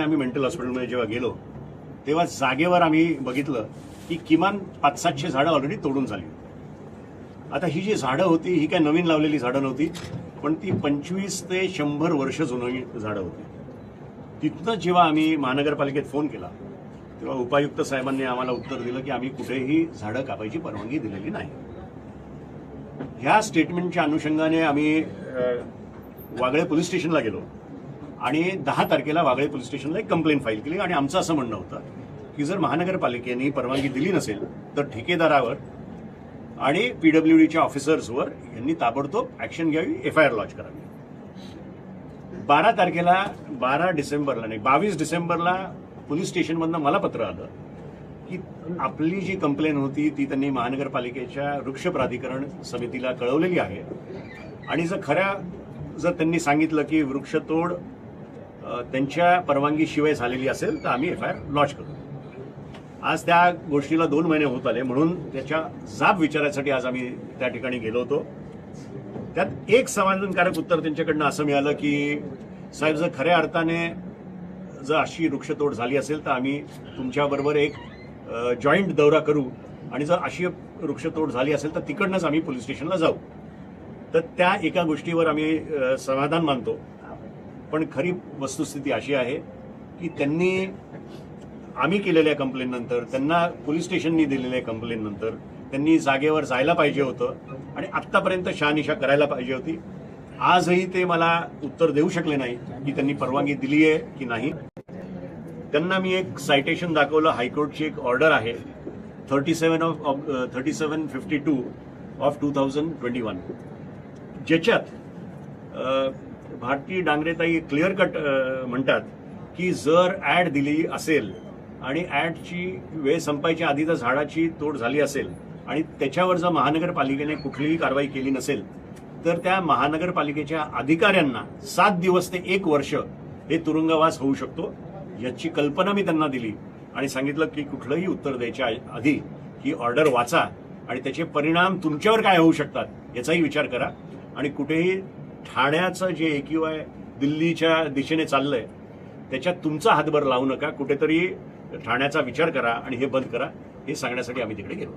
आम्ही मेंटल हॉस्पिटलमध्ये जेव्हा गेलो तेव्हा जागेवर आम्ही बघितलं की किमान 500-700 झाडं ऑलरेडी तोडून झाली. आता ही जी झाडं होती ही काय नवीन लावलेली झाडं नव्हती, पण ती 25 ते 100 वर्ष जुनी झाडं होती. तिथनं जेव्हा आम्ही महानगरपालिकेत फोन केला तेव्हा उपायुक्त साहेबांनी आम्हाला उत्तर दिलं की आम्ही कुठेही झाडं कापायची परवानगी दिलेली नाही. ह्या स्टेटमेंटच्या अनुषंगाने आम्ही वागळे पोलीस स्टेशनला गेलो आणि 10 तारखेला वागळे पोलीस स्टेशनला एक कंप्लेंट फाईल केली आणि आमचं असं म्हणणं होतं की जर महानगरपालिकेने परवानगी दिली नसेल तर ठेकेदारावर आणि पीडब्ल्यूडीच्या ऑफिसर्सवर यांनी ताबडतोब ऍक्शन घ्यावी, एफआयआर लॉन्च करावी. 22 डिसेंबरला पोलीस स्टेशनमधनं मला पत्र आलं की आपली जी कंप्लेंट होती ती त्यांनी महानगरपालिकेच्या वृक्ष प्राधिकरण समितीला कळवलेली आहे आणि जर त्यांनी सांगितलं की वृक्षतोड त्यांच्या परवानगीशिवाय झालेली असेल तर आम्ही एफआयआर लॉन्च करू. आज त्या गोष्टीला 2 महिने होत आले, म्हणून त्याच्या जाब विचारायसाठी आज आम्ही त्या ठिकाणी गेलो होतो. त्यात एक समाधानकारक उत्तर त्यांच्याकडनं असं मिळालं की साहेब, जर खऱ्या अर्थाने जर अशी वृक्षतोड झाली असेल तर आम्ही तुमच्याबरोबर एक जॉईंट दौरा करू आणि जर अशी वृक्षतोड झाली असेल तर तिकडनंच आम्ही पोलीस स्टेशनला जाऊ. तर त्या एका गोष्टीवर आम्ही समाधान मानतो. पण खरी वस्तुस्थिती अशी आहे की आम्ही केलेल्या कंप्लेंट नंतर, त्यांना पोलीस स्टेशननी दिलेल्या कंप्लेंट नंतर त्यांनी जागेवर जायला पाहिजे होतं आणि आत्तापर्यंत शहानिशा करायला पाहिजे होती. आजही ते मला उत्तर देऊ शकले नाही की त्यांनी परवानगी दिली आहे की नाही. त्यांना मी एक सायटेशन दाखवलं. हायकोर्टची एक ऑर्डर आहे 3752 ऑफ 2021, ज्याच्यात भारती डांगरेताई क्लिअर कट म्हणतात की जर ऍड दिली असेल आणि ऍडची वेळ संपायच्या आधी जर झाडाची तोड झाली असेल आणि त्याच्यावर जर महानगरपालिकेने कुठलीही कारवाई केली नसेल तर त्या महानगरपालिकेच्या अधिकाऱ्यांना 7 दिवस ते 1 वर्ष हे तुरुंगवास होऊ शकतो. याची कल्पना मी त्यांना दिली आणि सांगितलं की कुठलंही उत्तर द्यायच्या आधी ही ऑर्डर वाचा आणि त्याचे परिणाम तुमच्यावर काय होऊ शकतात याचाही विचार करा. आणि कुठेही ठाण्याचं जे AQI दिल्लीच्या दिशेने चाललंय त्याच्यात तुमचा हातभार लावू नका. कुठेतरी ठाण्याचा विचार करा आणि हे बंद करा, हे सांगण्यासाठी आम्ही तिकडे गेलो.